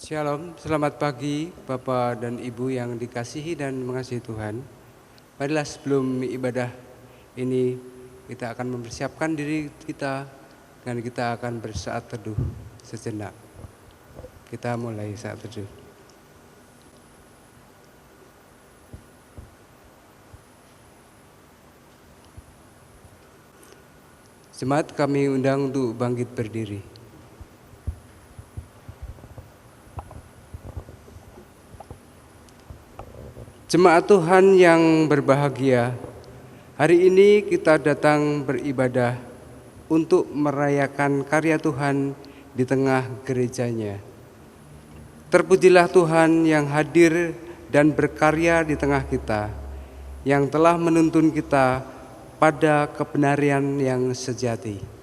Shalom, selamat pagi Bapak dan Ibu yang dikasihi dan mengasihi Tuhan. Marilah sebelum ibadah ini kita akan mempersiapkan diri kita dan kita akan bersaat teduh sejenak. Kita mulai saat teduh. Jemaat kami undang untuk bangkit berdiri. Jemaat Tuhan yang berbahagia, hari ini kita datang beribadah untuk merayakan karya Tuhan di tengah gerejanya. Terpujilah Tuhan yang hadir dan berkarya di tengah kita, yang telah menuntun kita pada kebenaran yang sejati.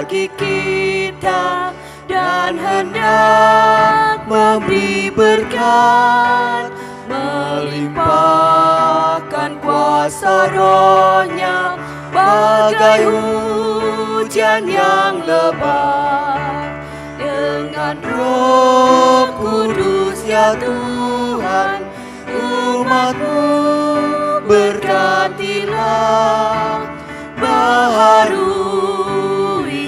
Bagi kita dan hendak memberi berkat, melimpahkan kuasa Roh-Nya bagai hujan yang lebat. Dengan Roh Kudus ya Tuhan, umat-Mu berkatilah, baharui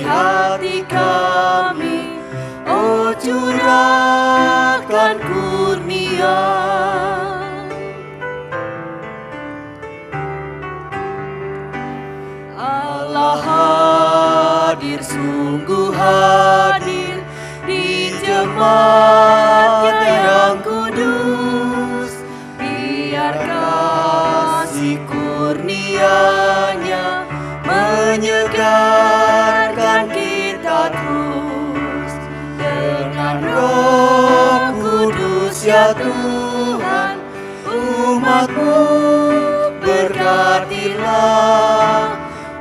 hati kami, oh curahkan kurnia. Allah hadir, sungguh hadir di jemaat-Nya yang kudus. Biar kasih kurnia-Nya menyegarkan kita terus. Dengan Roh Kudus ya Tuhan, umat-Mu berkatilah,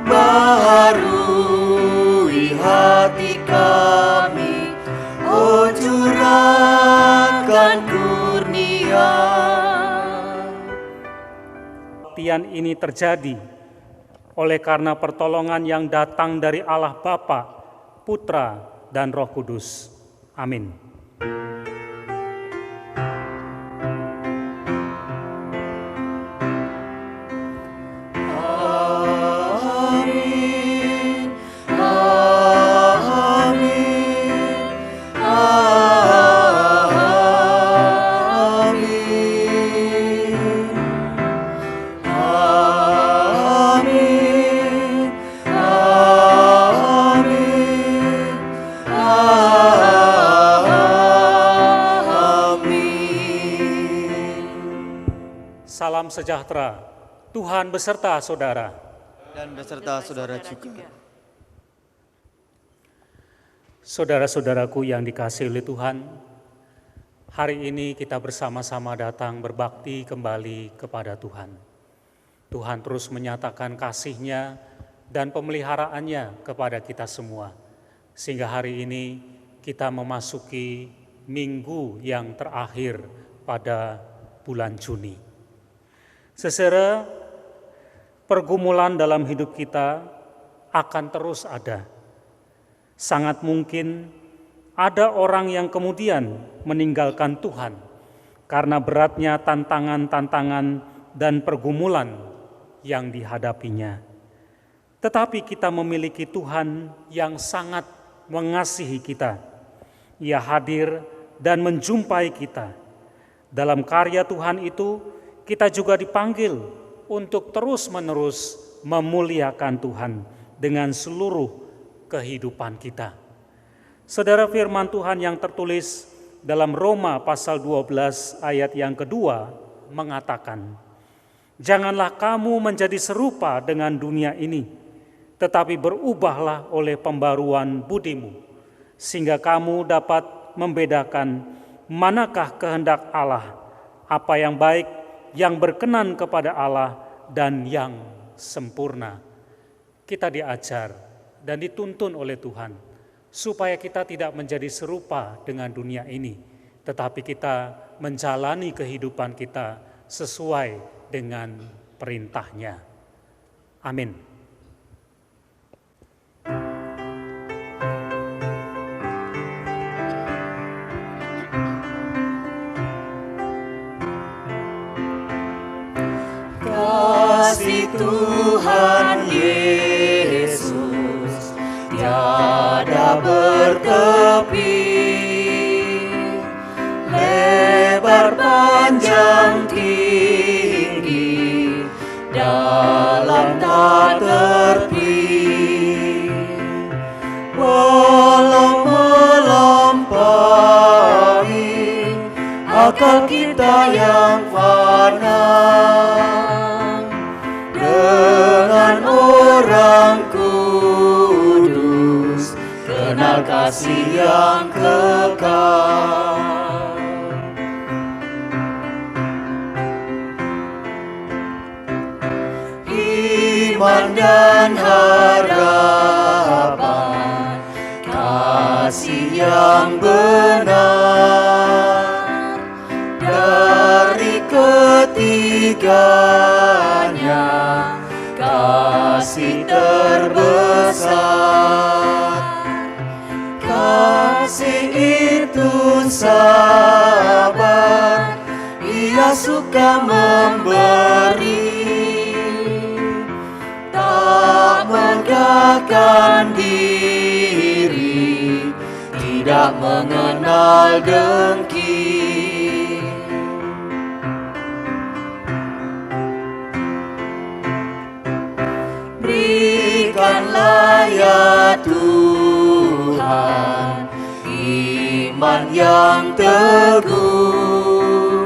baharui hati kami, oh curahkan kurnia. Kebaktian ini terjadi oleh karena pertolongan yang datang dari Allah Bapa, Putra, dan Roh Kudus. Amin. Salam sejahtera, Tuhan beserta saudara. Dan beserta saudara juga. Saudara-saudaraku yang dikasihi oleh Tuhan, hari ini kita bersama-sama datang berbakti kembali kepada Tuhan. Tuhan terus menyatakan kasih-Nya dan pemeliharaannya kepada kita semua. Sehingga hari ini kita memasuki minggu yang terakhir pada bulan Juni. Saudara, pergumulan dalam hidup kita akan terus ada. Sangat mungkin ada orang yang kemudian meninggalkan Tuhan karena beratnya tantangan-tantangan dan pergumulan yang dihadapinya. Tetapi kita memiliki Tuhan yang sangat mengasihi kita. Ia hadir dan menjumpai kita. Dalam karya Tuhan itu, kita juga dipanggil untuk terus-menerus memuliakan Tuhan dengan seluruh kehidupan kita. Saudara, firman Tuhan yang tertulis dalam Roma pasal 12 ayat yang kedua mengatakan, "Janganlah kamu menjadi serupa dengan dunia ini, tetapi berubahlah oleh pembaruan budimu, sehingga kamu dapat membedakan manakah kehendak Allah, apa yang baik, yang berkenan kepada Allah, dan yang sempurna." Kita diajar dan dituntun oleh Tuhan supaya kita tidak menjadi serupa dengan dunia ini, tetapi kita menjalani kehidupan kita sesuai dengan perintah-Nya. Amin. Kasih Tuhan Yesus tiada bertepi, lebar panjang tinggi, dalam tak terpi, walau melampaui akal kita yang fana. Dengan orang kudus kenal kasih yang kekal. Iman dan harapan, kasih yang benar, dari ketiganya kasih terbesar. Kasih itu sabar, Ia suka memberi, tak megahkan diri, tidak mengenal dengki. Berikanlah ya Tuhan iman yang teguh,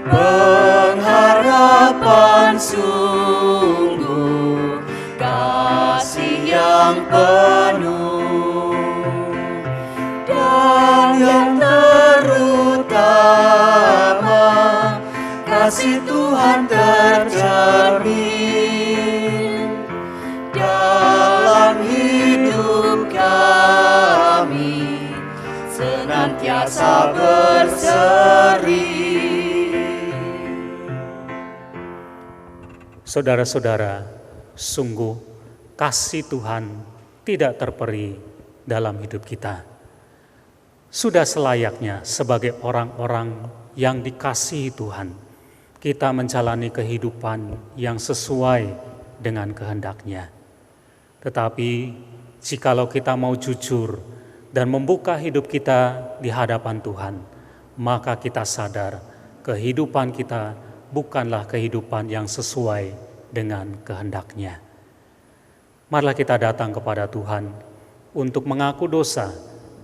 pengharapan sungguh, kasih yang penuh, dan yang terutama kasih Tuhan tercermin dalam hidup kami, senantiasa berseri. Saudara-saudara, sungguh kasih Tuhan tidak terperi dalam hidup kita. Sudah selayaknya sebagai orang-orang yang dikasihi Tuhan, kita menjalani kehidupan yang sesuai dengan kehendak-Nya. Tetapi jikalau kita mau jujur dan membuka hidup kita di hadapan Tuhan, maka kita sadar kehidupan kita bukanlah kehidupan yang sesuai dengan kehendak-Nya. Marilah kita datang kepada Tuhan untuk mengaku dosa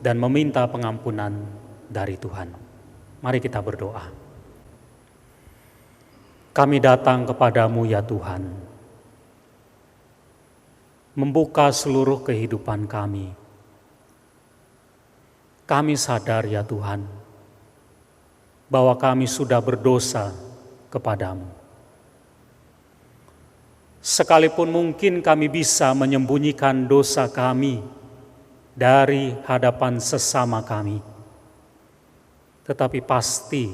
dan meminta pengampunan dari Tuhan. Mari kita berdoa. Kami datang kepadamu ya Tuhan, membuka seluruh kehidupan kami. Kami sadar ya Tuhan, bahwa kami sudah berdosa kepadamu. Sekalipun mungkin kami bisa menyembunyikan dosa kami dari hadapan sesama kami, tetapi pasti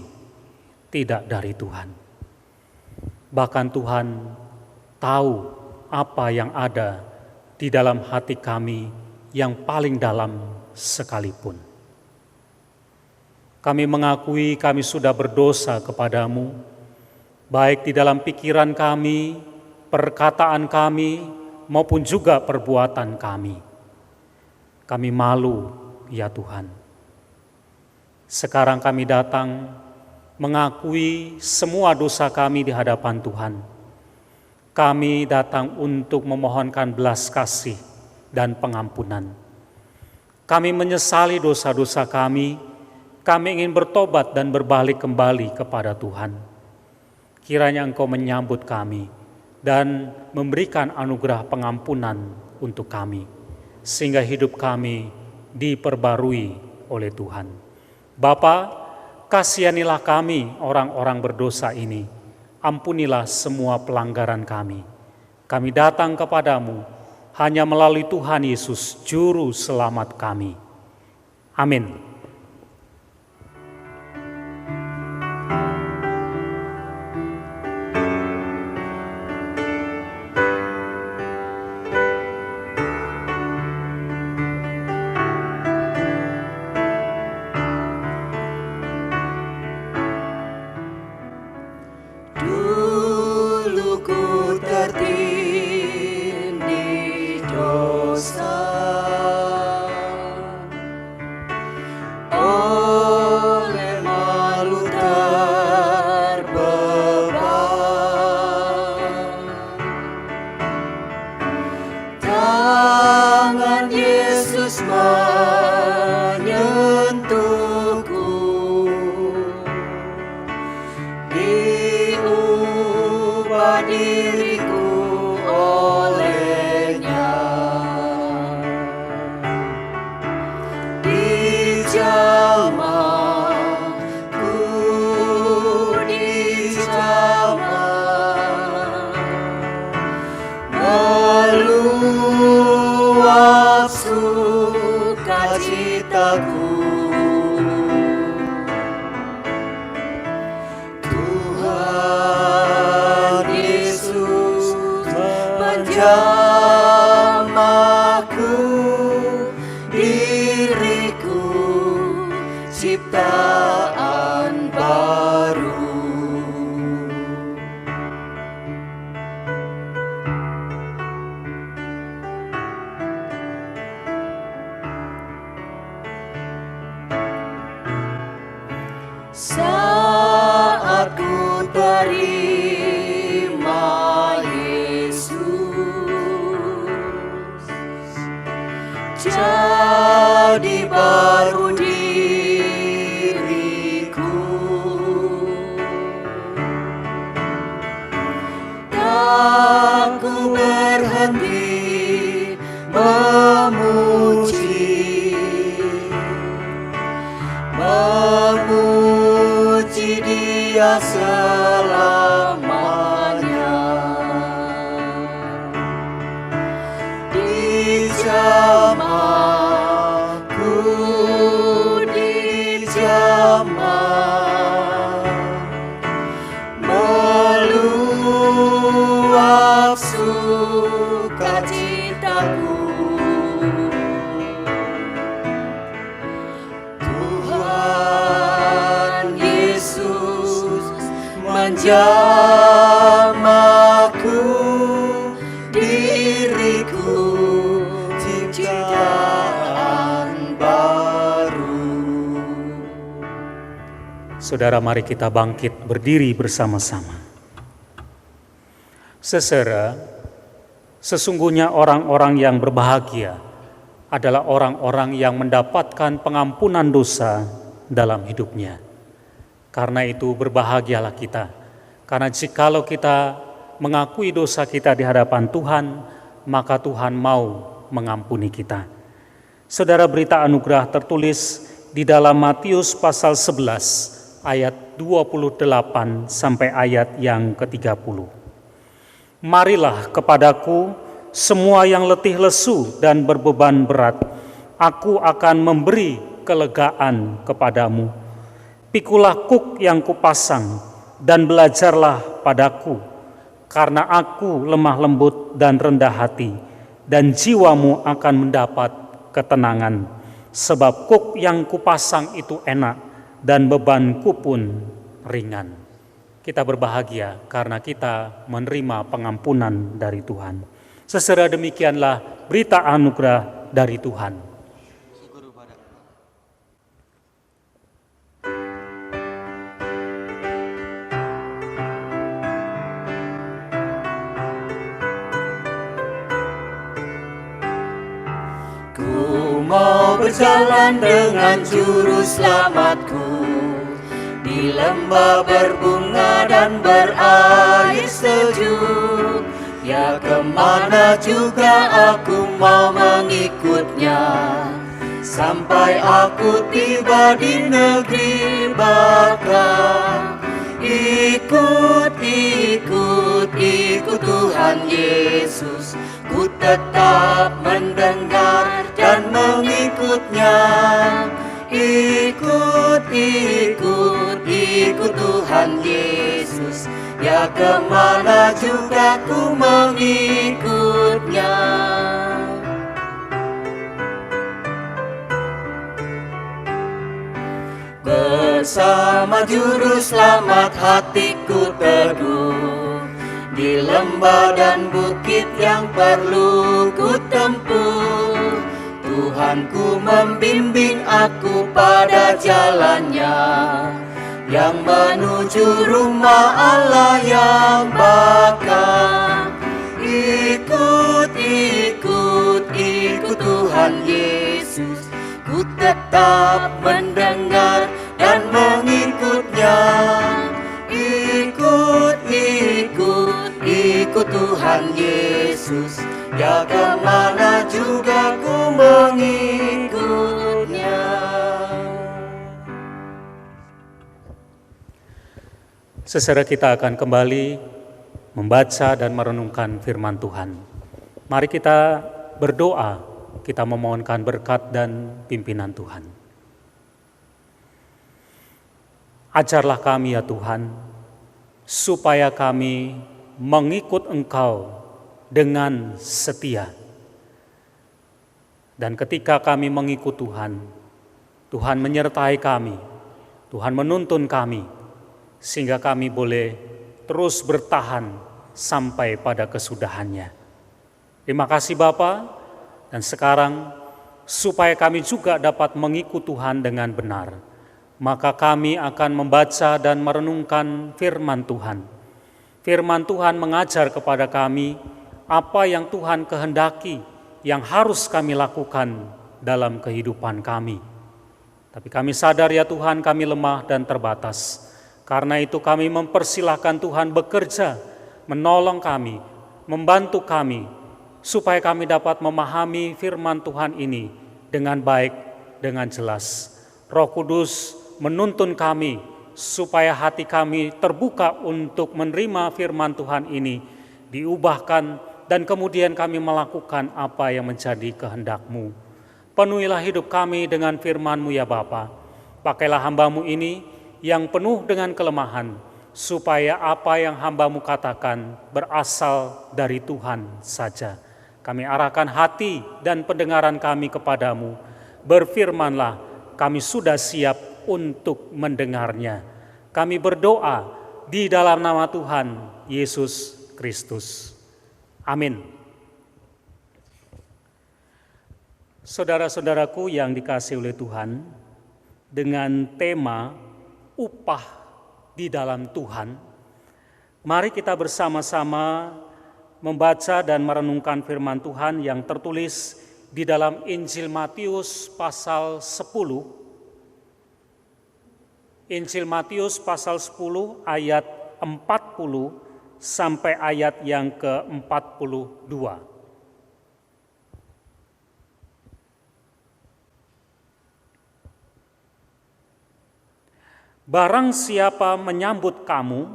tidak dari Tuhan. Bahkan Tuhan tahu apa yang ada di dalam hati kami yang paling dalam sekalipun. Kami mengakui kami sudah berdosa kepadamu, baik di dalam pikiran kami, perkataan kami, maupun juga perbuatan kami. Kami malu, ya Tuhan. Sekarang kami datang mengakui semua dosa kami di hadapan Tuhan. Kami datang untuk memohonkan belas kasih dan pengampunan. Kami menyesali dosa-dosa kami ingin bertobat dan berbalik kembali kepada Tuhan. Kiranya Engkau menyambut kami dan memberikan anugerah pengampunan untuk kami, sehingga hidup kami diperbarui oleh Tuhan. Bapa, kasihanilah kami orang-orang berdosa ini, ampunilah semua pelanggaran kami. Kami datang kepadamu hanya melalui Tuhan Yesus, Juru Selamat kami. Amin. Dulu ku tertindih dosa, oleh malu terbeban. Tangan Yesus menyentuhku, diubah diriku olehnya, dijamahku, dijamah, meluap sukacitaku. Tuhan Yesus menjamahku, diriku ciptaan baru. Saat ku terima Yesus, jadi baru diriku. Tak ku berhenti memuji Dia selamanya. Dijamahku, dijamah, meluap sukacitaku. Menjamahku, diriku ciptaan baru. Saudara, mari kita bangkit berdiri bersama-sama. Saudara, sesungguhnya orang-orang yang berbahagia adalah orang-orang yang mendapatkan pengampunan dosa dalam hidupnya. Karena itu berbahagialah kita, karena jikalau kita mengakui dosa kita di hadapan Tuhan, maka Tuhan mau mengampuni kita. Saudara, berita anugerah tertulis di dalam Matius pasal 11 ayat 28 sampai ayat yang ke-30. Marilah kepadaku semua yang letih lesu dan berbeban berat, aku akan memberi kelegaan kepadamu. Pikulah kuk yang kupasang dan belajarlah padaku, karena aku lemah lembut dan rendah hati, dan jiwamu akan mendapat ketenangan. Sebab kuk yang kupasang itu enak dan bebanku pun ringan. Kita berbahagia karena kita menerima pengampunan dari Tuhan. Seserah demikianlah berita anugerah dari Tuhan. Ku mau berjalan dengan juru selamatku di lembah berbunga dan berair sejuk. Ya, kemana juga aku mau mengikutnya, sampai aku tiba di negeri baka. Ikut, ikut, ikut Tuhan Yesus. Ku tetap mendengar dan mengikutnya. Ikut, ikut, ikut Tuhan Yesus. Ya, kemana juga ku mengikutnya. Bersama juru selamat hatiku teduh di lembah dan bukit yang perlu ku tempuh. Tuhanku membimbing aku pada jalannya yang menuju rumah Allah yang baka. Ikut, ikut, ikut Tuhan Yesus. Ku tetap mendengar dan mengikutnya. Ikut, ikut, ikut Tuhan Yesus. Ya, kemana juga ku mengikutnya. Saudara, kita akan kembali membaca dan merenungkan firman Tuhan. Mari kita berdoa, kita memohonkan berkat dan pimpinan Tuhan. Ajarlah kami ya Tuhan, supaya kami mengikut Engkau dengan setia. Dan ketika kami mengikut Tuhan, Tuhan menyertai kami, Tuhan menuntun kami, sehingga kami boleh terus bertahan sampai pada kesudahannya. Terima kasih Bapa, dan sekarang supaya kami juga dapat mengikut Tuhan dengan benar, maka kami akan membaca dan merenungkan firman Tuhan. Firman Tuhan mengajar kepada kami apa yang Tuhan kehendaki, yang harus kami lakukan dalam kehidupan kami. Tapi kami sadar ya Tuhan, kami lemah dan terbatas. Karena itu kami mempersilahkan Tuhan bekerja, menolong kami, membantu kami, supaya kami dapat memahami firman Tuhan ini dengan baik, dengan jelas. Roh Kudus menuntun kami, supaya hati kami terbuka untuk menerima firman Tuhan ini, diubahkan, dan kemudian kami melakukan apa yang menjadi kehendak-Mu. Penuhilah hidup kami dengan firman-Mu ya Bapa. Pakailah hamba-Mu ini yang penuh dengan kelemahan, supaya apa yang hamba-Mu katakan berasal dari Tuhan saja. Kami arahkan hati dan pendengaran kami kepadamu. Berfirmanlah, kami sudah siap untuk mendengarnya. Kami berdoa di dalam nama Tuhan Yesus Kristus. Amin. Saudara-saudaraku yang dikasihi oleh Tuhan, dengan tema upah di dalam Tuhan, mari kita bersama-sama membaca dan merenungkan firman Tuhan yang tertulis di dalam Injil Matius pasal 10. Injil Matius pasal 10 ayat 40 sampai ayat yang ke-42. Barang siapa menyambut kamu,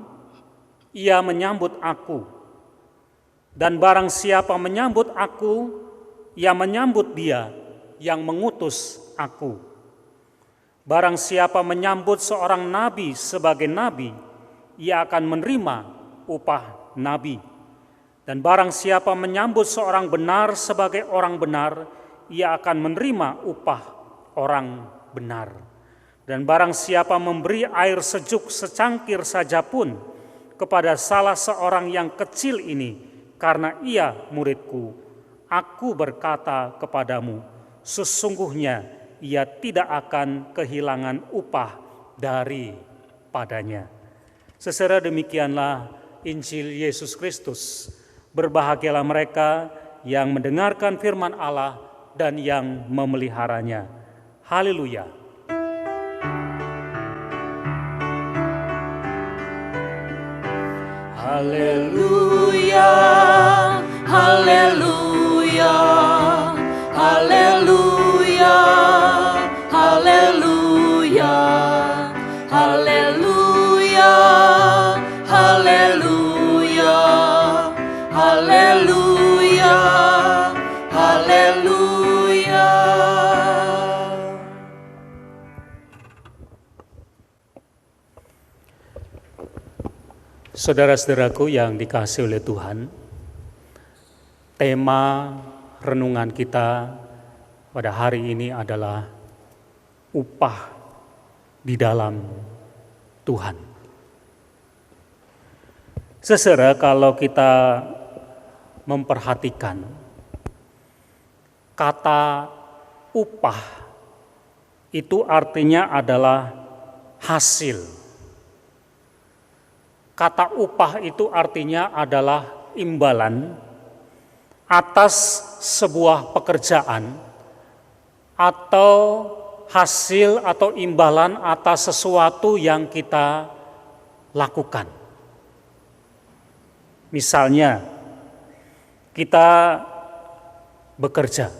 ia menyambut aku. Dan barang siapa menyambut aku, ia menyambut dia yang mengutus aku. Barang siapa menyambut seorang nabi sebagai nabi, ia akan menerima upah nabi. Dan barang siapa menyambut seorang benar sebagai orang benar, ia akan menerima upah orang benar. Dan barang siapa memberi air sejuk secangkir saja pun kepada salah seorang yang kecil ini, karena ia muridku, aku berkata kepadamu, sesungguhnya ia tidak akan kehilangan upah daripadanya. Secara demikianlah Injil Yesus Kristus. Berbahagialah mereka yang mendengarkan firman Allah dan yang memeliharanya. Haleluya. Haleluya, haleluya, haleluya, haleluya, haleluya, haleluya, haleluya, haleluya. Saudara-saudaraku yang dikasihi oleh Tuhan, tema renungan kita pada hari ini adalah upah di dalam Tuhan. Saudara, kalau kita memperhatikan kata upah itu artinya adalah hasil. Kata upah itu artinya adalah imbalan atas sebuah pekerjaan atau hasil atau imbalan atas sesuatu yang kita lakukan. Misalnya, kita bekerja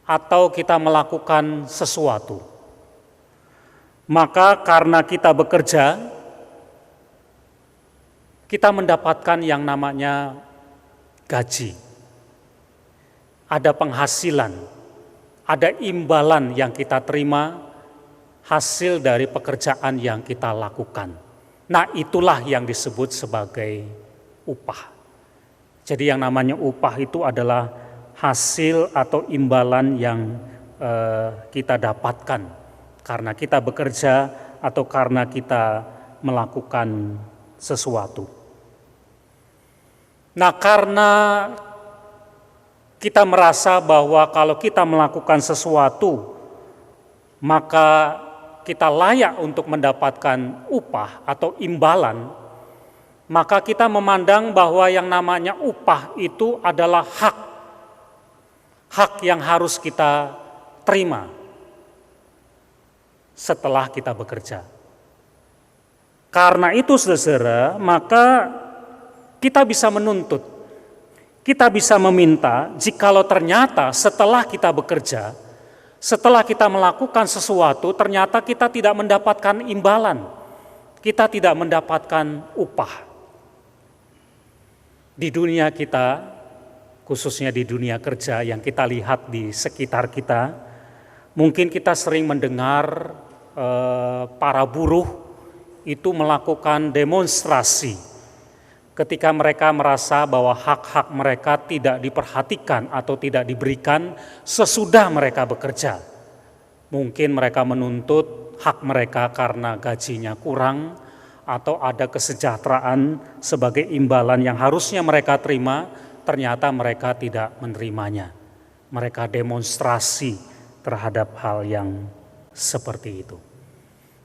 atau kita melakukan sesuatu. Maka karena kita bekerja, kita mendapatkan yang namanya gaji. Ada penghasilan, ada imbalan yang kita terima hasil dari pekerjaan yang kita lakukan. Nah, itulah yang disebut sebagai upah. Jadi yang namanya upah itu adalah hasil atau imbalan yang kita dapatkan karena kita bekerja atau karena kita melakukan sesuatu. Nah, karena kita merasa bahwa kalau kita melakukan sesuatu, maka kita layak untuk mendapatkan upah atau imbalan, maka kita memandang bahwa yang namanya upah itu adalah hak yang harus kita terima setelah kita bekerja. Karena itu, saudara, maka kita bisa menuntut, kita bisa meminta jikalau ternyata setelah kita bekerja, setelah kita melakukan sesuatu, ternyata kita tidak mendapatkan imbalan, kita tidak mendapatkan upah. Di dunia kita, khususnya di dunia kerja yang kita lihat di sekitar kita, mungkin kita sering mendengar para buruh itu melakukan demonstrasi ketika mereka merasa bahwa hak-hak mereka tidak diperhatikan atau tidak diberikan sesudah mereka bekerja. Mungkin mereka menuntut hak mereka karena gajinya kurang atau ada kesejahteraan sebagai imbalan yang harusnya mereka terima, ternyata mereka tidak menerimanya. Mereka demonstrasi terhadap hal yang seperti itu.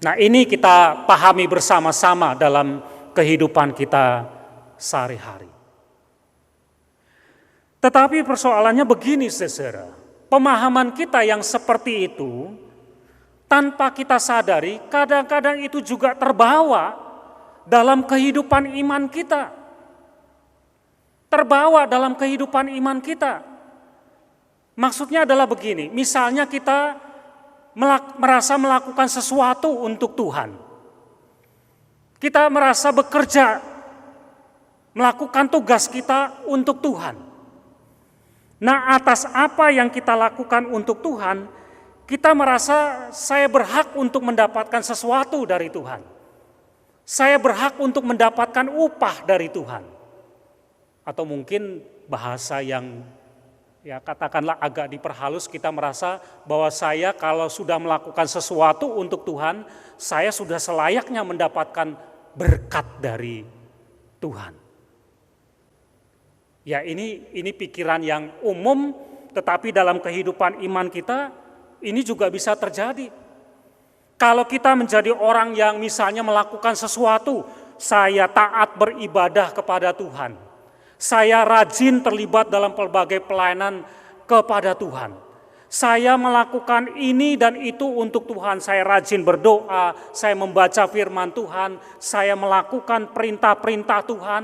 Nah, ini kita pahami bersama-sama dalam kehidupan kita sehari-hari. Tetapi persoalannya begini, saudara. Pemahaman kita yang seperti itu, tanpa kita sadari, kadang-kadang itu juga terbawa dalam kehidupan iman kita. Terbawa dalam kehidupan iman kita. Maksudnya adalah begini, misalnya kita merasa melakukan sesuatu untuk Tuhan. Kita merasa bekerja, melakukan tugas kita untuk Tuhan. Nah, atas apa yang kita lakukan untuk Tuhan, kita merasa saya berhak untuk mendapatkan sesuatu dari Tuhan. Saya berhak untuk mendapatkan upah dari Tuhan. Atau mungkin bahasa yang katakanlah agak diperhalus, kita merasa bahwa saya kalau sudah melakukan sesuatu untuk Tuhan, saya sudah selayaknya mendapatkan berkat dari Tuhan. Ya, ini pikiran yang umum, tetapi dalam kehidupan iman kita ini juga bisa terjadi. Kalau kita menjadi orang yang misalnya melakukan sesuatu, saya taat beribadah kepada Tuhan. Saya rajin terlibat dalam berbagai pelayanan kepada Tuhan. Saya melakukan ini dan itu untuk Tuhan. Saya rajin berdoa, saya membaca firman Tuhan, saya melakukan perintah-perintah Tuhan.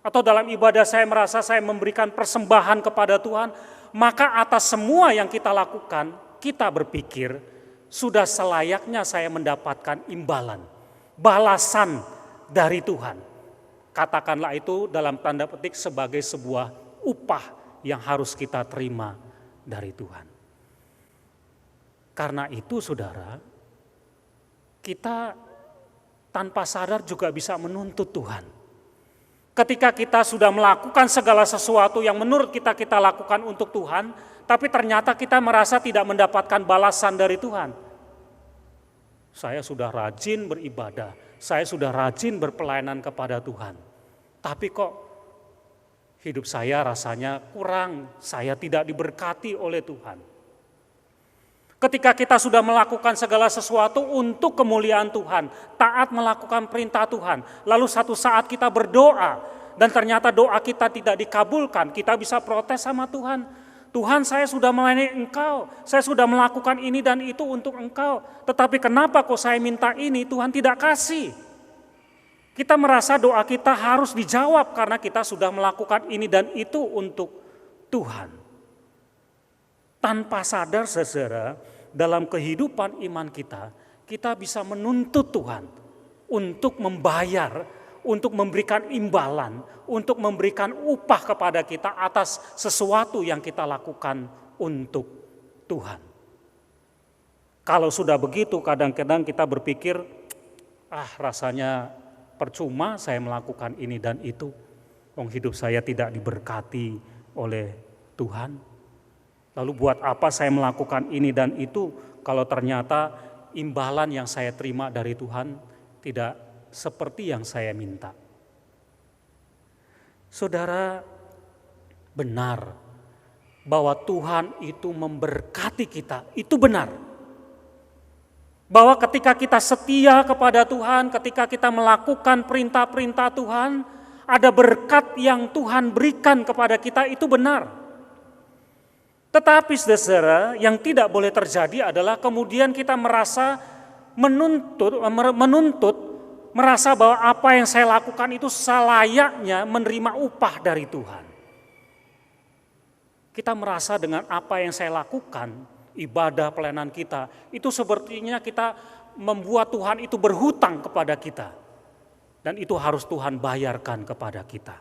Atau dalam ibadah saya merasa saya memberikan persembahan kepada Tuhan. Maka atas semua yang kita lakukan, kita berpikir sudah selayaknya saya mendapatkan imbalan, balasan dari Tuhan. Katakanlah itu dalam tanda petik sebagai sebuah upah yang harus kita terima dari Tuhan. Karena itu saudara, kita tanpa sadar juga bisa menuntut Tuhan. Ketika kita sudah melakukan segala sesuatu yang menurut kita lakukan untuk Tuhan, tapi ternyata kita merasa tidak mendapatkan balasan dari Tuhan. Saya sudah rajin beribadah, saya sudah rajin berpelayanan kepada Tuhan. Tapi kok hidup saya rasanya kurang, saya tidak diberkati oleh Tuhan. Ketika kita sudah melakukan segala sesuatu untuk kemuliaan Tuhan, taat melakukan perintah Tuhan, lalu satu saat kita berdoa dan ternyata doa kita tidak dikabulkan, kita bisa protes sama Tuhan. Tuhan, saya sudah melayani Engkau, saya sudah melakukan ini dan itu untuk Engkau, tetapi kenapa kok saya minta ini, Tuhan tidak kasih? Kita merasa doa kita harus dijawab karena kita sudah melakukan ini dan itu untuk Tuhan. Tanpa sadar saudara, dalam kehidupan iman kita, kita bisa menuntut Tuhan untuk membayar, untuk memberikan imbalan, untuk memberikan upah kepada kita atas sesuatu yang kita lakukan untuk Tuhan. Kalau sudah begitu, kadang-kadang kita berpikir, rasanya percuma saya melakukan ini dan itu. Hidup saya tidak diberkati oleh Tuhan. Lalu buat apa saya melakukan ini dan itu kalau ternyata imbalan yang saya terima dari Tuhan tidak seperti yang saya minta. Saudara, benar bahwa Tuhan itu memberkati kita, itu benar. Bahwa ketika kita setia kepada Tuhan, ketika kita melakukan perintah-perintah Tuhan, ada berkat yang Tuhan berikan kepada kita, itu benar. Tetapi saudara, yang tidak boleh terjadi adalah kemudian kita merasa menuntut, merasa bahwa apa yang saya lakukan itu selayaknya menerima upah dari Tuhan. Kita merasa dengan apa yang saya lakukan, ibadah pelayanan kita, itu sepertinya kita membuat Tuhan itu berhutang kepada kita. Dan itu harus Tuhan bayarkan kepada kita.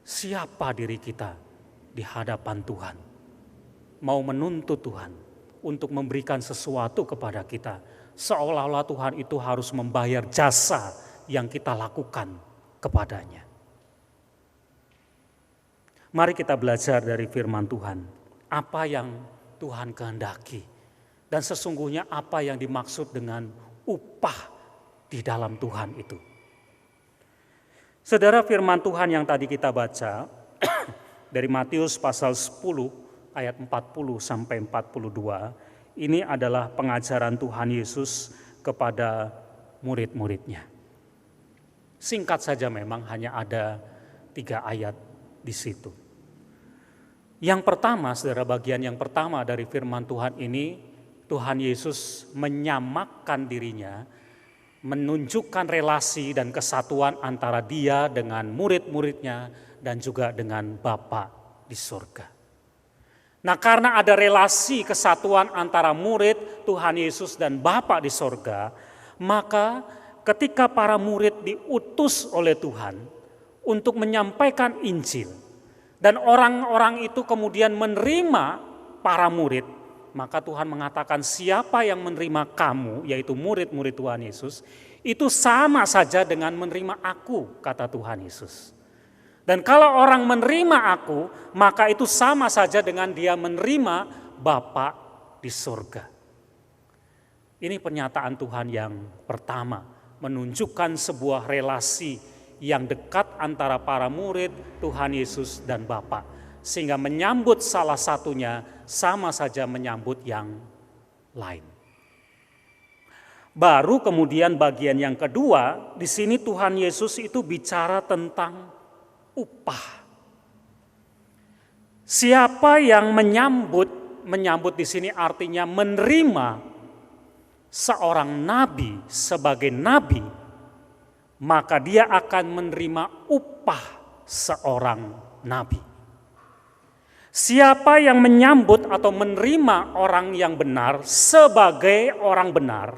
Siapa diri kita di hadapan Tuhan, mau menuntut Tuhan untuk memberikan sesuatu kepada kita, seolah-olah Tuhan itu harus membayar jasa yang kita lakukan kepadanya. Mari kita belajar dari firman Tuhan, apa yang Tuhan kehendaki, dan sesungguhnya apa yang dimaksud dengan upah di dalam Tuhan itu. Saudara, firman Tuhan yang tadi kita baca, dari Matius pasal 10 ayat 40 sampai 42, ini adalah pengajaran Tuhan Yesus kepada murid-muridnya. Singkat saja memang hanya ada 3 ayat di situ. Yang pertama, saudara, bagian yang pertama dari firman Tuhan ini, Tuhan Yesus menyamakan dirinya, menunjukkan relasi dan kesatuan antara dia dengan murid-muridnya, dan juga dengan Bapa di surga. Nah, karena ada relasi kesatuan antara murid Tuhan Yesus dan Bapa di surga, maka ketika para murid diutus oleh Tuhan untuk menyampaikan Injil, dan orang-orang itu kemudian menerima para murid, maka Tuhan mengatakan siapa yang menerima kamu, yaitu murid-murid Tuhan Yesus, itu sama saja dengan menerima aku, kata Tuhan Yesus. Dan kalau orang menerima aku, maka itu sama saja dengan dia menerima Bapa di surga. Ini pernyataan Tuhan yang pertama, menunjukkan sebuah relasi yang dekat antara para murid Tuhan Yesus dan Bapa. Sehingga menyambut salah satunya sama saja menyambut yang lain. Baru kemudian bagian yang kedua, di sini Tuhan Yesus itu bicara tentang upah. Siapa yang menyambut di sini artinya menerima seorang nabi sebagai nabi, maka dia akan menerima upah seorang nabi. Siapa yang menyambut atau menerima orang yang benar sebagai orang benar,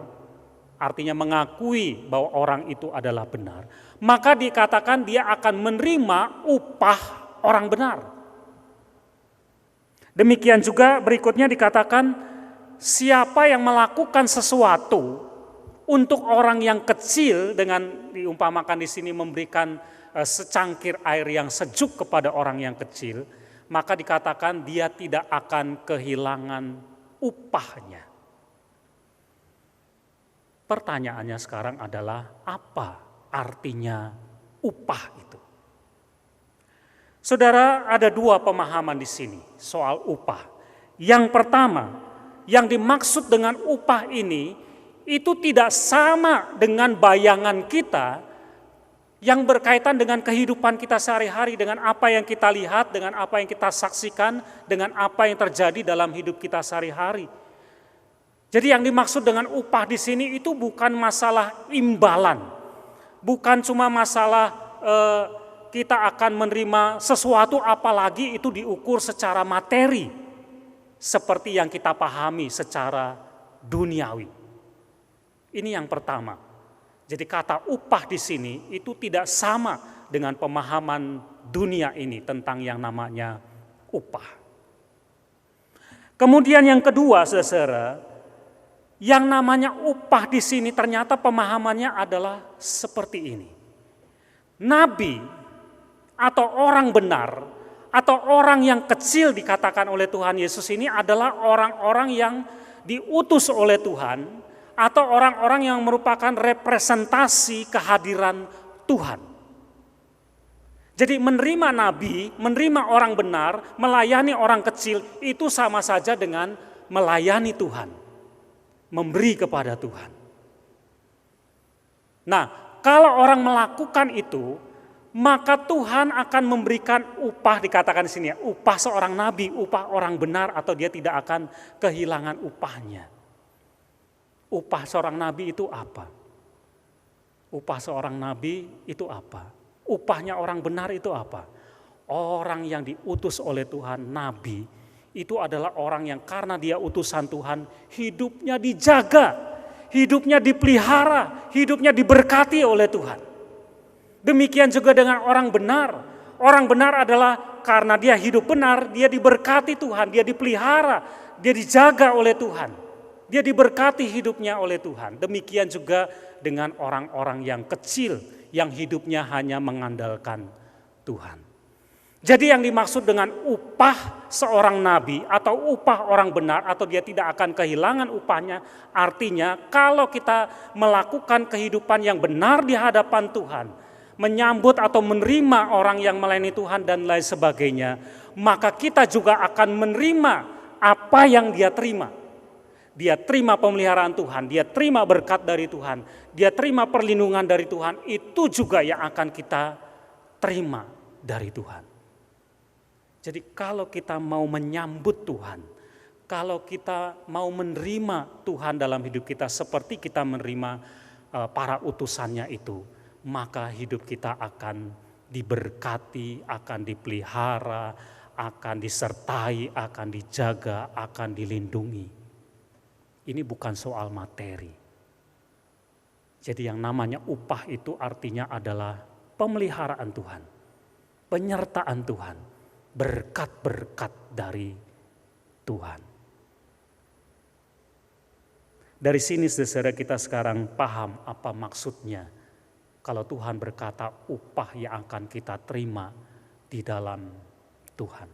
artinya mengakui bahwa orang itu adalah benar, maka dikatakan dia akan menerima upah orang benar. Demikian juga berikutnya dikatakan siapa yang melakukan sesuatu untuk orang yang kecil, dengan diumpamakan di sini memberikan secangkir air yang sejuk kepada orang yang kecil, maka dikatakan dia tidak akan kehilangan upahnya. Pertanyaannya sekarang adalah apa artinya upah itu? Saudara, ada dua pemahaman di sini soal upah. Yang pertama, yang dimaksud dengan upah ini itu tidak sama dengan bayangan kita yang berkaitan dengan kehidupan kita sehari-hari, dengan apa yang kita lihat, dengan apa yang kita saksikan, dengan apa yang terjadi dalam hidup kita sehari-hari. Jadi yang dimaksud dengan upah di sini itu bukan masalah imbalan, bukan cuma masalah kita akan menerima sesuatu apalagi itu diukur secara materi seperti yang kita pahami secara duniawi. Ini yang pertama. Jadi kata upah di sini itu tidak sama dengan pemahaman dunia ini tentang yang namanya upah. Kemudian yang kedua, saudara, yang namanya upah di sini ternyata pemahamannya adalah seperti ini. Nabi atau orang benar, atau orang yang kecil dikatakan oleh Tuhan Yesus ini adalah orang-orang yang diutus oleh Tuhan, atau orang-orang yang merupakan representasi kehadiran Tuhan. Jadi menerima nabi, menerima orang benar, melayani orang kecil, itu sama saja dengan melayani Tuhan, memberi kepada Tuhan. Nah, kalau orang melakukan itu, maka Tuhan akan memberikan upah, dikatakan di sini ya, upah seorang nabi, upah orang benar, atau dia tidak akan kehilangan upahnya. Upah seorang nabi itu apa? Upah seorang nabi itu apa? Upahnya orang benar itu apa? Orang yang diutus oleh Tuhan, nabi, itu adalah orang yang karena dia utusan Tuhan, hidupnya dijaga, hidupnya dipelihara, hidupnya diberkati oleh Tuhan. Demikian juga dengan orang benar. Orang benar adalah karena dia hidup benar, dia diberkati Tuhan, dia dipelihara, dia dijaga oleh Tuhan. Dia diberkati hidupnya oleh Tuhan. Demikian juga dengan orang-orang yang kecil, yang hidupnya hanya mengandalkan Tuhan. Jadi yang dimaksud dengan upah seorang nabi atau upah orang benar, atau dia tidak akan kehilangan upahnya, artinya kalau kita melakukan kehidupan yang benar di hadapan Tuhan, menyambut atau menerima orang yang melayani Tuhan dan lain sebagainya, maka kita juga akan menerima apa yang dia terima. Dia terima pemeliharaan Tuhan, dia terima berkat dari Tuhan, dia terima perlindungan dari Tuhan, itu juga yang akan kita terima dari Tuhan. Jadi kalau kita mau menyambut Tuhan, kalau kita mau menerima Tuhan dalam hidup kita seperti kita menerima para utusannya itu, maka hidup kita akan diberkati, akan dipelihara, akan disertai, akan dijaga, akan dilindungi. Ini bukan soal materi. Jadi yang namanya upah itu artinya adalah pemeliharaan Tuhan, penyertaan Tuhan, berkat-berkat dari Tuhan. Dari sini saudara kita sekarang paham apa maksudnya kalau Tuhan berkata upah yang akan kita terima di dalam Tuhan.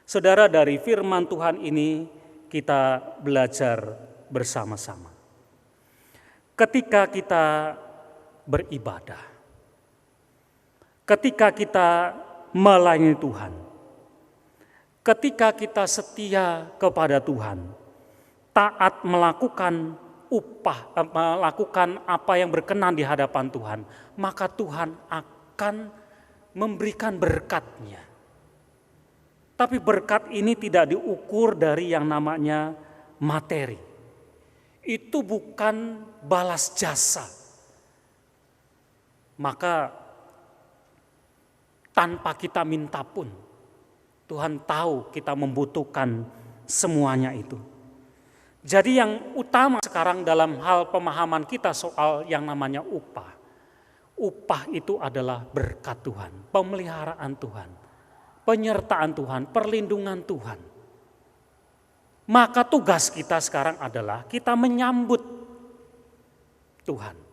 Saudara, dari firman Tuhan ini kita belajar bersama-sama. Ketika kita beribadah, ketika kita melayani Tuhan, ketika kita setia kepada Tuhan, taat melakukan melakukan apa yang berkenan di hadapan Tuhan, maka Tuhan akan memberikan berkat-Nya. Tapi berkat ini tidak diukur dari yang namanya materi. Itu bukan balas jasa. Maka tanpa kita minta pun, Tuhan tahu kita membutuhkan semuanya itu. Jadi yang utama sekarang dalam hal pemahaman kita soal yang namanya upah. Upah itu adalah berkat Tuhan, pemeliharaan Tuhan, penyertaan Tuhan, perlindungan Tuhan. Maka tugas kita sekarang adalah kita menyambut Tuhan.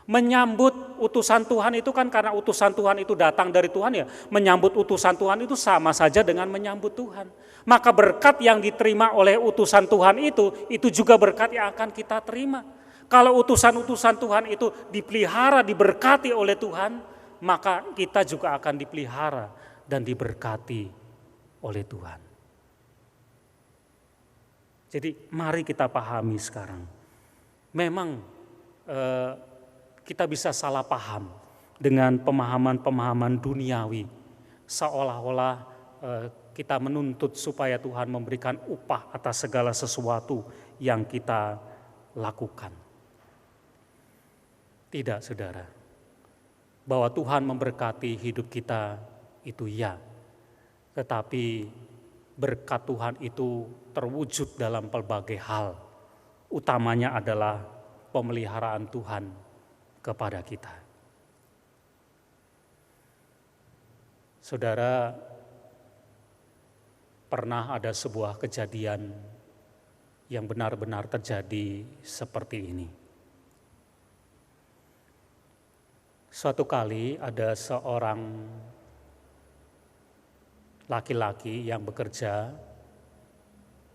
Menyambut utusan Tuhan itu kan karena utusan Tuhan itu datang dari Tuhan ya. Menyambut utusan Tuhan itu sama saja dengan menyambut Tuhan. Maka berkat yang diterima oleh utusan Tuhan itu juga berkat yang akan kita terima. Kalau utusan-utusan Tuhan itu dipelihara, diberkati oleh Tuhan, maka kita juga akan dipelihara dan diberkati oleh Tuhan. Jadi mari kita pahami sekarang. Memang kita bisa salah paham dengan pemahaman-pemahaman duniawi. Seolah-olah kita menuntut supaya Tuhan memberikan upah atas segala sesuatu yang kita lakukan. Tidak, saudara. Bahwa Tuhan memberkati hidup kita itu ya. Tetapi berkat Tuhan itu terwujud dalam pelbagai hal. Utamanya adalah pemeliharaan Tuhan kepada kita. Saudara, pernah ada sebuah kejadian yang benar-benar terjadi seperti ini. Suatu kali ada seorang laki-laki yang bekerja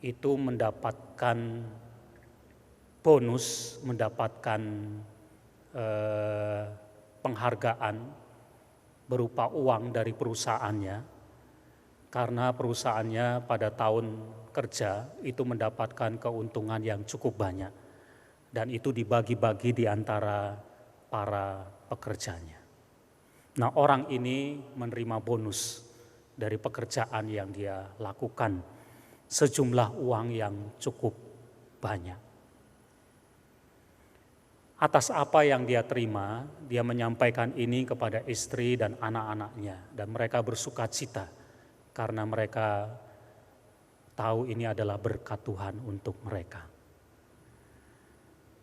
itu mendapatkan bonus, mendapatkan penghargaan berupa uang dari perusahaannya karena perusahaannya pada tahun kerja itu mendapatkan keuntungan yang cukup banyak dan itu dibagi-bagi di antara para pekerjanya. Nah, orang ini menerima bonus dari pekerjaan yang dia lakukan sejumlah uang yang cukup banyak. Atas apa yang dia terima, dia menyampaikan ini kepada istri dan anak-anaknya dan mereka bersuka cita karena mereka tahu ini adalah berkat Tuhan untuk mereka.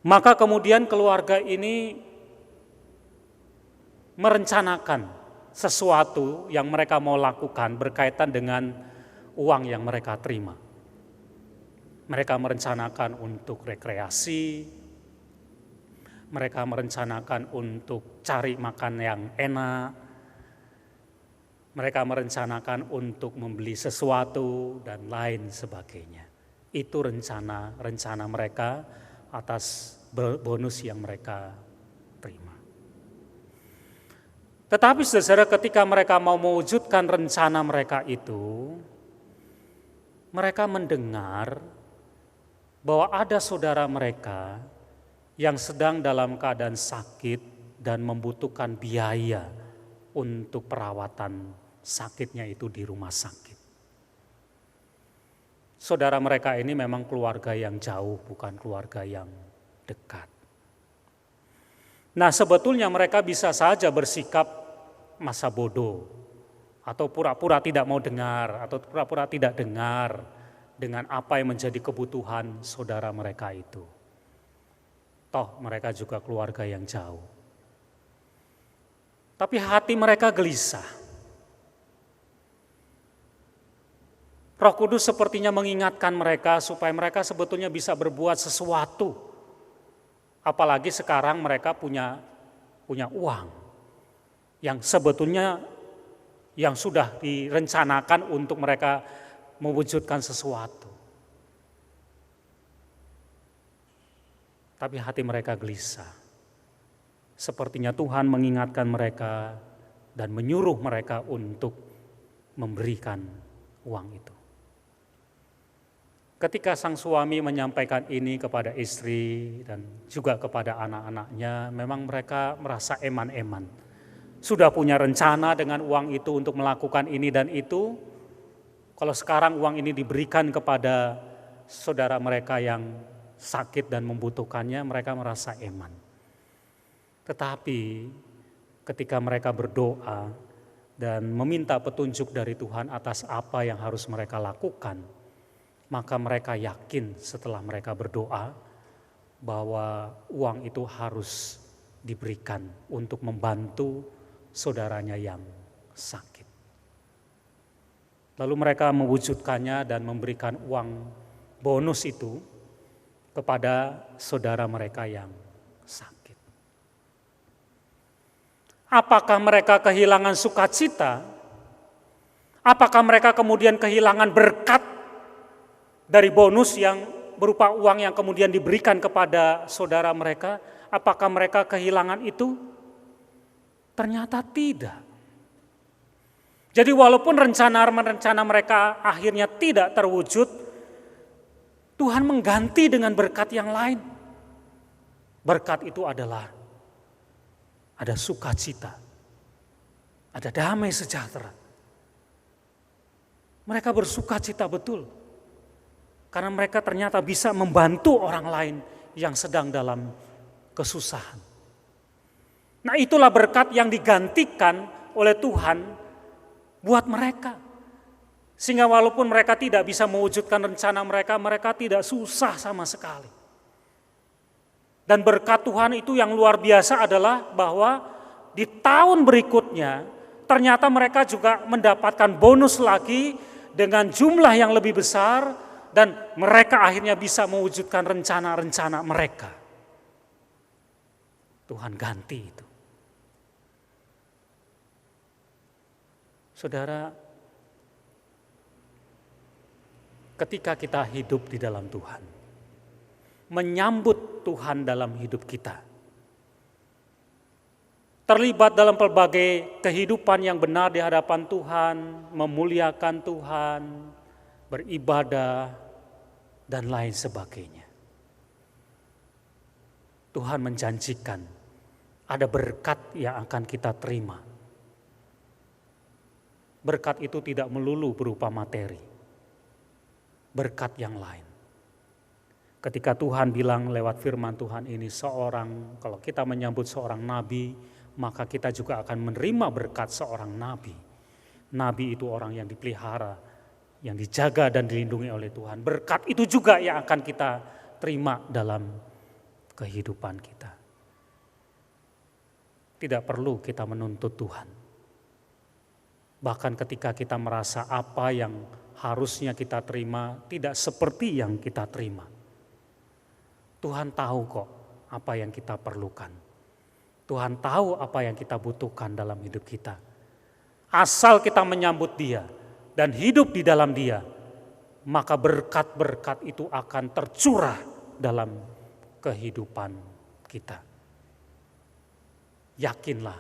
Maka kemudian keluarga ini merencanakan sesuatu yang mereka mau lakukan berkaitan dengan uang yang mereka terima. Mereka merencanakan untuk rekreasi, mereka merencanakan untuk cari makan yang enak, mereka merencanakan untuk membeli sesuatu dan lain sebagainya. Itu rencana mereka atas bonus yang mereka terima. Tetapi saudara, ketika mereka mau mewujudkan rencana mereka itu, mereka mendengar bahwa ada saudara mereka yang sedang dalam keadaan sakit dan membutuhkan biaya untuk perawatan sakitnya itu di rumah sakit. Saudara mereka ini memang keluarga yang jauh, bukan keluarga yang dekat. Nah, sebetulnya mereka bisa saja bersikap masa bodoh, atau pura-pura tidak mau dengar, atau pura-pura tidak dengar dengan apa yang menjadi kebutuhan saudara mereka itu. Toh mereka juga keluarga yang jauh. Tapi hati mereka gelisah. Roh Kudus sepertinya mengingatkan mereka supaya mereka sebetulnya bisa berbuat sesuatu. Apalagi sekarang mereka punya uang yang sebetulnya yang sudah direncanakan untuk mereka mewujudkan sesuatu. Tapi hati mereka gelisah. Sepertinya Tuhan mengingatkan mereka dan menyuruh mereka untuk memberikan uang itu. Ketika sang suami menyampaikan ini kepada istri dan juga kepada anak-anaknya, memang mereka merasa eman-eman. Sudah punya rencana dengan uang itu untuk melakukan ini dan itu, Kalau sekarang uang ini diberikan kepada saudara mereka yang sakit dan membutuhkannya, mereka merasa eman. Tetapi ketika mereka berdoa dan meminta petunjuk dari Tuhan atas apa yang harus mereka lakukan, maka mereka yakin setelah mereka berdoa bahwa uang itu harus diberikan untuk membantu saudaranya yang sakit. Lalu mereka mewujudkannya dan memberikan uang bonus itu kepada saudara mereka yang sakit. Apakah mereka kehilangan sukacita? Apakah mereka kemudian kehilangan berkat dari bonus yang berupa uang yang kemudian diberikan kepada saudara mereka? Apakah mereka kehilangan itu? Ternyata tidak. Jadi walaupun rencana mereka akhirnya tidak terwujud, Tuhan mengganti dengan berkat yang lain. Berkat itu adalah ada sukacita, ada damai sejahtera. Mereka bersukacita betul, karena mereka ternyata bisa membantu orang lain yang sedang dalam kesusahan. Nah, itulah berkat yang digantikan oleh Tuhan buat mereka. Sehingga walaupun mereka tidak bisa mewujudkan rencana mereka, mereka tidak susah sama sekali. Dan berkat Tuhan itu yang luar biasa adalah bahwa di tahun berikutnya ternyata mereka juga mendapatkan bonus lagi dengan jumlah yang lebih besar, dan mereka akhirnya bisa mewujudkan rencana-rencana mereka. Tuhan ganti itu. Saudara, ketika kita hidup di dalam Tuhan, menyambut Tuhan dalam hidup kita, terlibat dalam pelbagai kehidupan yang benar di hadapan Tuhan, memuliakan Tuhan, beribadah, dan lain sebagainya. Tuhan menjanjikan ada berkat yang akan kita terima. Berkat itu tidak melulu berupa materi, berkat yang lain. Ketika Tuhan bilang lewat firman Tuhan ini, kalau kita menyambut seorang nabi, maka kita juga akan menerima berkat seorang nabi. Nabi itu orang yang dipelihara, yang dijaga dan dilindungi oleh Tuhan. Berkat itu juga yang akan kita terima dalam kehidupan kita. Tidak perlu kita menuntut Tuhan. Bahkan ketika kita merasa apa yang harusnya kita terima tidak seperti yang kita terima, Tuhan tahu kok apa yang kita perlukan. Tuhan tahu apa yang kita butuhkan dalam hidup kita. Asal kita menyambut Dia dan hidup di dalam Dia, maka berkat-berkat itu akan tercurah dalam kehidupan kita. Yakinlah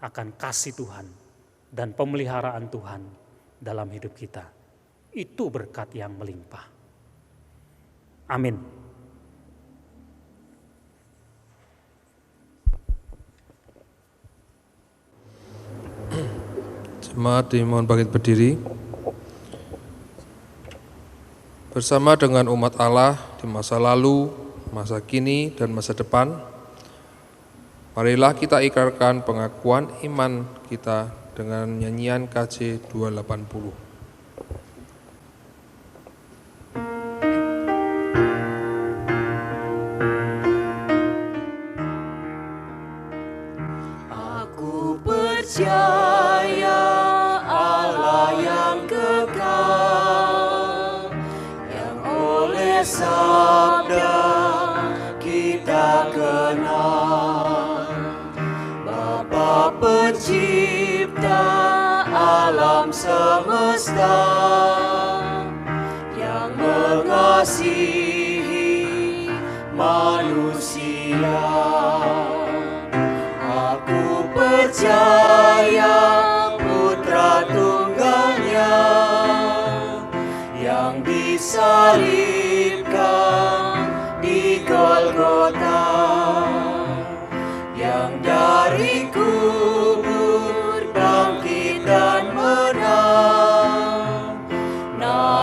akan kasih Tuhan dan pemeliharaan Tuhan dalam hidup kita. Itu berkat yang melimpah. Amin. Jemaat dimohon bangkit berdiri. Bersama dengan umat Allah di masa lalu, masa kini, dan masa depan, marilah kita ikrarkan pengakuan iman kita dengan nyanyian KJ 280. Aku percaya Allah yang kekal, yang oleh sabda kita kenal, Bapa Pencipta alam semesta, yang mengasihi manusia. Aku percaya Putra Tunggalnya yang disalibkan di Golgota, yang dari kubur bangkit dan menang,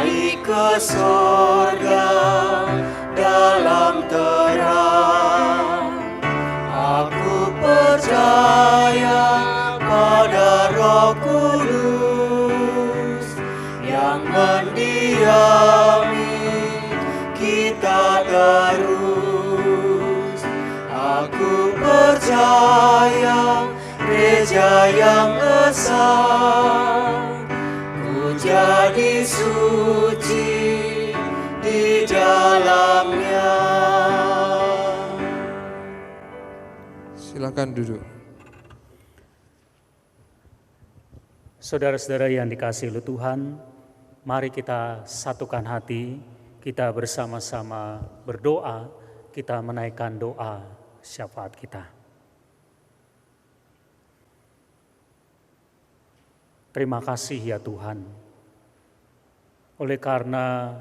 naik ke sorga dalam terang. Aku percaya pada Roh Kudus yang mendiami kita terus. Aku percaya gereja yang esa, ku jadi suci di dalamnya. Silakan duduk. Saudara-saudara yang dikasihi oleh Tuhan, mari kita satukan hati, kita bersama-sama berdoa, kita menaikkan doa syafaat kita. Terima kasih ya Tuhan, oleh karena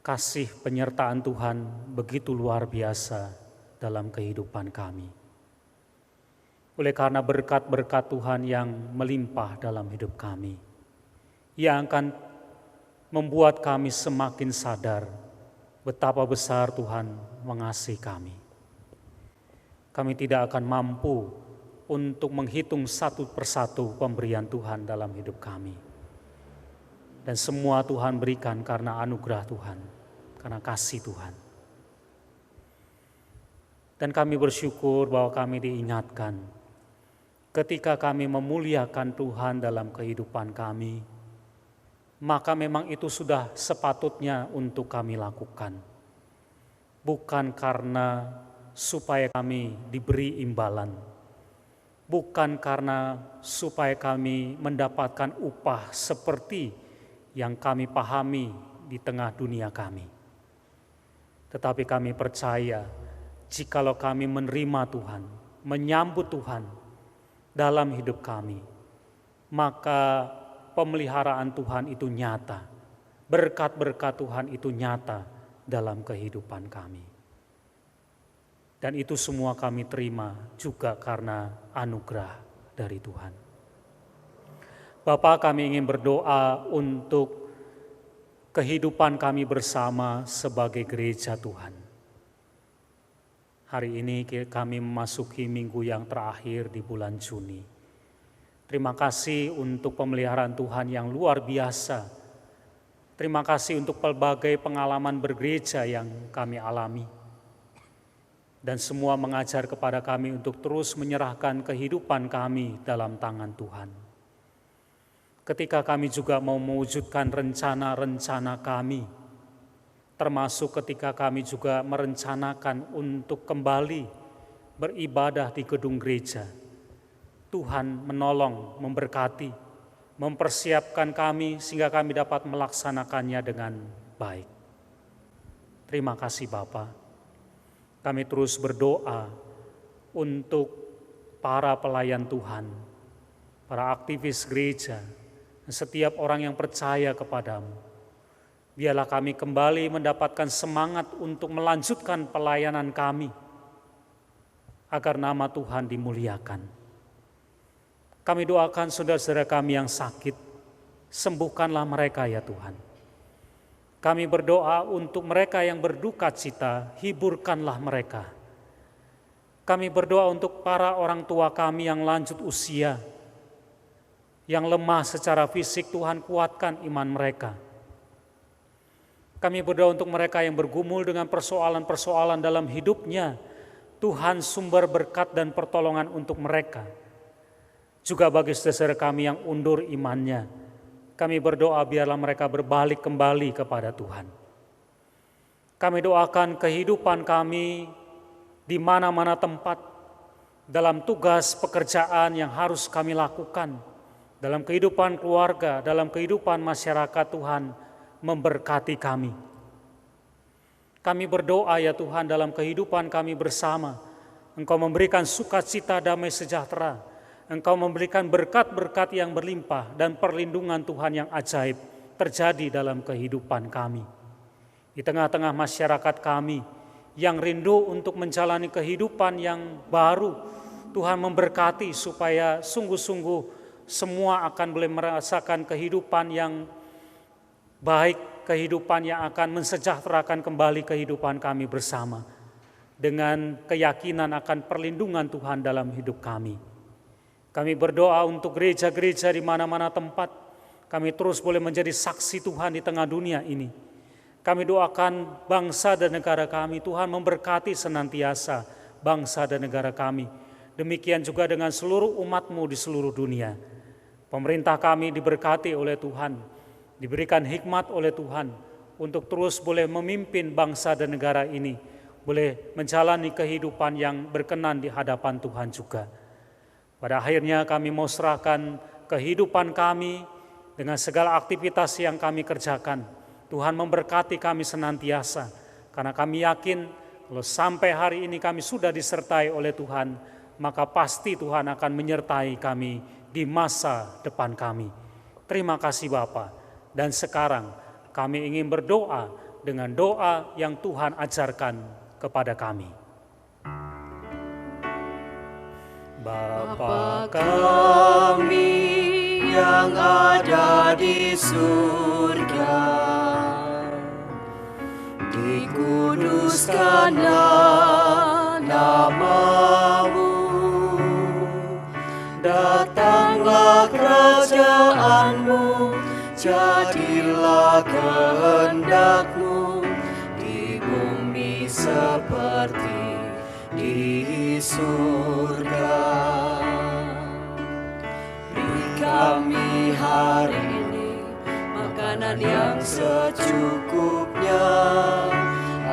kasih penyertaan Tuhan begitu luar biasa dalam kehidupan kami. Oleh karena berkat-berkat Tuhan yang melimpah dalam hidup kami, yang akan membuat kami semakin sadar betapa besar Tuhan mengasihi kami. Kami tidak akan mampu untuk menghitung satu persatu pemberian Tuhan dalam hidup kami. Dan semua Tuhan berikan karena anugerah Tuhan, karena kasih Tuhan. Dan kami bersyukur bahwa kami diingatkan ketika kami memuliakan Tuhan dalam kehidupan kami, maka memang itu sudah sepatutnya untuk kami lakukan. Bukan karena supaya kami diberi imbalan, bukan karena supaya kami mendapatkan upah seperti yang kami pahami di tengah dunia kami. Tetapi kami percaya jikalau kami menerima Tuhan, menyambut Tuhan dalam hidup kami, maka pemeliharaan Tuhan itu nyata, berkat-berkat Tuhan itu nyata dalam kehidupan kami. Dan itu semua kami terima juga karena anugerah dari Tuhan. Bapa, kami ingin berdoa untuk kehidupan kami bersama sebagai gereja Tuhan. Hari ini kami memasuki minggu yang terakhir di bulan Juni. Terima kasih untuk pemeliharaan Tuhan yang luar biasa. Terima kasih untuk pelbagai pengalaman bergereja yang kami alami. Dan semua mengajar kepada kami untuk terus menyerahkan kehidupan kami dalam tangan Tuhan. Ketika kami juga mau mewujudkan rencana-rencana kami, termasuk ketika kami juga merencanakan untuk kembali beribadah di gedung gereja, Tuhan menolong, memberkati, mempersiapkan kami sehingga kami dapat melaksanakannya dengan baik. Terima kasih Bapa. Kami terus berdoa untuk para pelayan Tuhan, para aktivis gereja, dan setiap orang yang percaya kepadamu. Biarlah kami kembali mendapatkan semangat untuk melanjutkan pelayanan kami, agar nama Tuhan dimuliakan. Kami doakan saudara-saudara kami yang sakit, sembuhkanlah mereka ya Tuhan. Kami berdoa untuk mereka yang berduka cita, hiburkanlah mereka. Kami berdoa untuk para orang tua kami yang lanjut usia, yang lemah secara fisik, Tuhan kuatkan iman mereka. Kami berdoa untuk mereka yang bergumul dengan persoalan-persoalan dalam hidupnya, Tuhan sumber berkat dan pertolongan untuk mereka. Juga bagi saudara kami yang undur imannya, kami berdoa biarlah mereka berbalik kembali kepada Tuhan. Kami doakan kehidupan kami di mana-mana tempat, dalam tugas pekerjaan yang harus kami lakukan, dalam kehidupan keluarga, dalam kehidupan masyarakat, Tuhan memberkati kami. Kami berdoa ya Tuhan dalam kehidupan kami bersama, Engkau memberikan sukacita, damai sejahtera, Engkau memberikan berkat-berkat yang berlimpah dan perlindungan Tuhan yang ajaib terjadi dalam kehidupan kami. Di tengah-tengah masyarakat kami yang rindu untuk menjalani kehidupan yang baru, Tuhan memberkati supaya sungguh-sungguh semua akan boleh merasakan kehidupan yang baik kehidupan yang akan mensejahterakan kembali kehidupan kami bersama, dengan keyakinan akan perlindungan Tuhan dalam hidup kami. Kami berdoa untuk gereja-gereja di mana-mana tempat, kami terus boleh menjadi saksi Tuhan di tengah dunia ini. Kami doakan bangsa dan negara kami, Tuhan memberkati senantiasa bangsa dan negara kami. Demikian juga dengan seluruh umat-Mu di seluruh dunia. Pemerintah kami diberkati oleh Tuhan, diberikan hikmat oleh Tuhan untuk terus boleh memimpin bangsa dan negara ini, boleh menjalani kehidupan yang berkenan di hadapan Tuhan juga. Pada akhirnya kami mau serahkan kehidupan kami dengan segala aktivitas yang kami kerjakan. Tuhan memberkati kami senantiasa, karena kami yakin kalau sampai hari ini kami sudah disertai oleh Tuhan, maka pasti Tuhan akan menyertai kami di masa depan kami. Terima kasih Bapa. Dan sekarang kami ingin berdoa dengan doa yang Tuhan ajarkan kepada kami. Bapa kami yang ada di surga, dikuduskanlah nama-Mu, datanglah kerajaan-Mu, jadilah kehendak-Mu di bumi seperti di surga. Beri kami hari ini makanan yang secukupnya.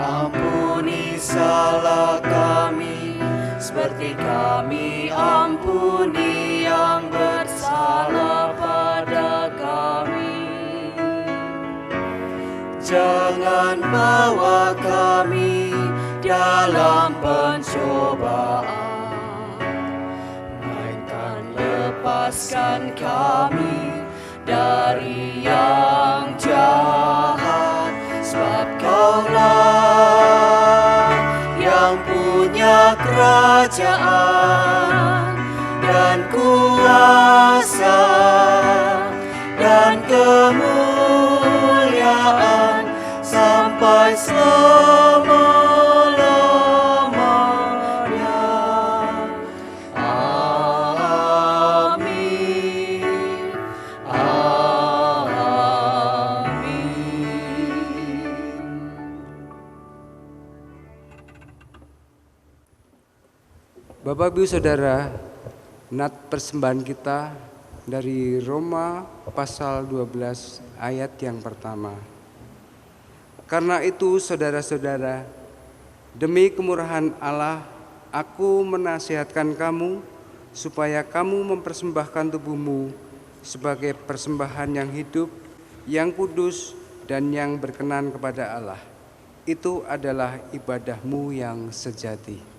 Ampuni salah kami seperti kami ampuni yang bersalah pada kami. Jangan bawa kami dalam pencobaan, melainkan lepaskan kami dari yang jahat. Sebab Kaulah yang punya kerajaan dan kuasa dan kemuliaan sampai selama-lamanya. Amin. Amin. Bapak Ibu Saudara, nat persembahan kita dari Roma pasal 12 ayat yang pertama. Karena itu saudara-saudara, demi kemurahan Allah, aku menasihatkan kamu supaya kamu mempersembahkan tubuhmu sebagai persembahan yang hidup, yang kudus, dan yang berkenan kepada Allah. Itu adalah ibadahmu yang sejati.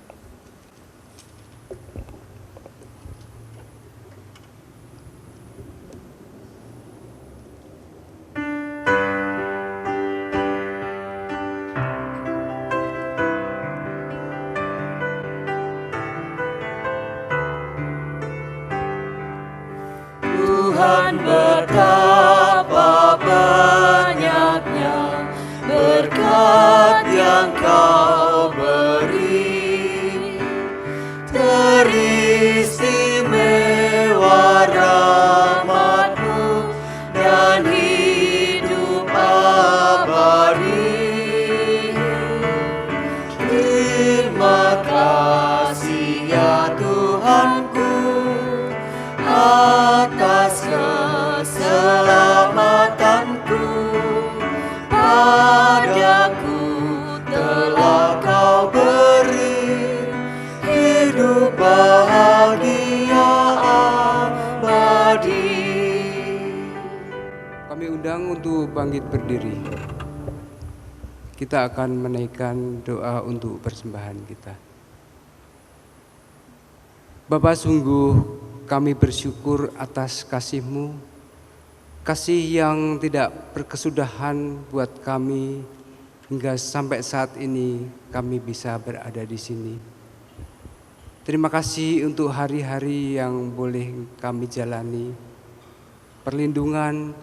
Tuhan betapa banyaknya berkat yang Kau beri, teristimewa rahmat-Mu dan hidup abadi. Terima kasih ya Tuhanku atas keselamatanku, padaku telah Kau beri hidup bahagia abadi. Kami undang untuk bangkit berdiri. Kita akan menaikkan doa untuk persembahan kita. Bapa, sungguh kami bersyukur atas kasih-Mu, kasih yang tidak berkesudahan buat kami hingga sampai saat ini kami bisa berada di sini. Terima kasih untuk hari-hari yang boleh kami jalani, perlindungan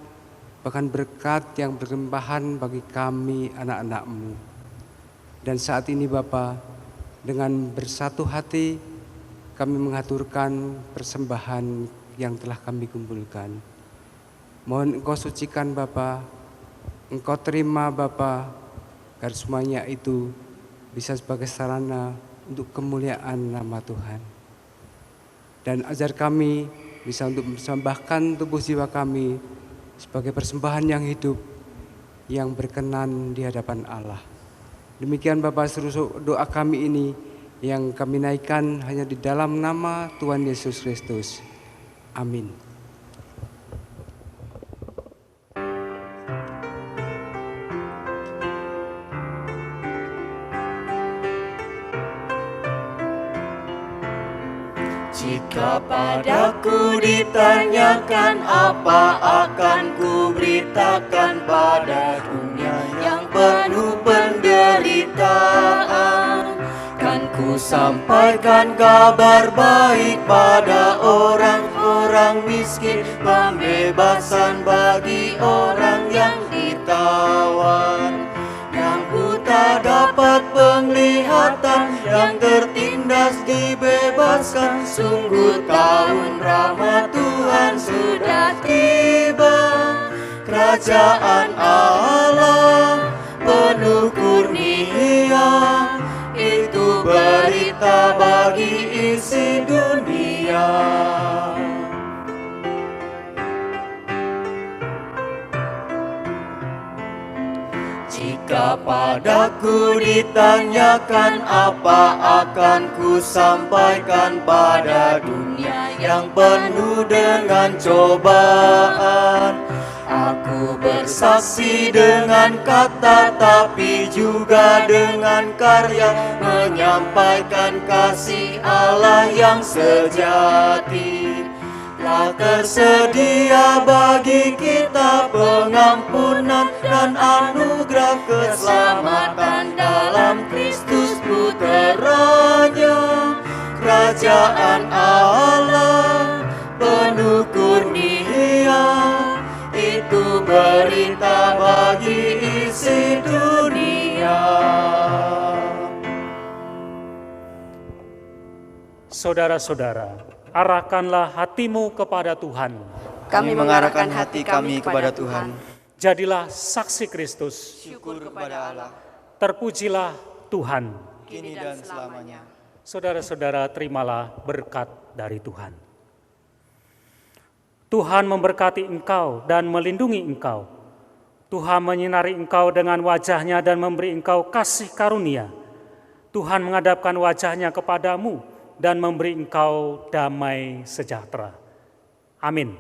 bahkan berkat yang berlimpahan bagi kami anak-anak-Mu. Dan saat ini Bapa, dengan bersatu hati kami mengaturkan persembahan yang telah kami kumpulkan. Mohon Engkau sucikan Bapa, Engkau terima Bapa, agar semuanya itu bisa sebagai sarana untuk kemuliaan nama Tuhan. Dan ajar kami bisa untuk mempersembahkan tubuh jiwa kami sebagai persembahan yang hidup, yang berkenan di hadapan Allah. Demikian Bapa, seluruh doa kami ini yang kami naikkan hanya di dalam nama Tuhan Yesus Kristus. Amin. Jika padaku ditanyakan apa akan ku beritakan pada dunia yang penuh penderitaan, kan ku sampaikan kabar baik pada orang-orang miskin, pembebasan bagi orang yang ditawan, yang buta dapat penglihatan, yang tertindas dibebaskan. Sungguh tahun rahmat Tuhan sudah tiba. Kerajaan Allah penuh kurnia, itu berita bagi isi dunia. Jika padaku ditanyakan apa akan ku sampaikan pada dunia yang penuh dengan cobaan. Aku bersaksi dengan kata tapi juga dengan karya, menyampaikan kasih Allah yang sejati. Telah tersedia bagi kita pengampunan dan anugerah keselamatan dalam Kristus Puteranya. Kerajaan Allah penuh kurnia, itu berita bagi isi dunia. Saudara-saudara, arahkanlah hatimu kepada Tuhan. Kami mengarahkan hati kami kepada Tuhan. Jadilah saksi Kristus. Syukur kepada Allah, Terpujilah Tuhan. kini dan selamanya. Saudara-saudara, terimalah berkat dari Tuhan. Tuhan memberkati engkau dan melindungi engkau. Tuhan menyinari engkau dengan wajah-Nya dan memberi engkau kasih karunia. Tuhan menghadapkan wajah-Nya kepadamu dan memberi engkau damai sejahtera. Amin.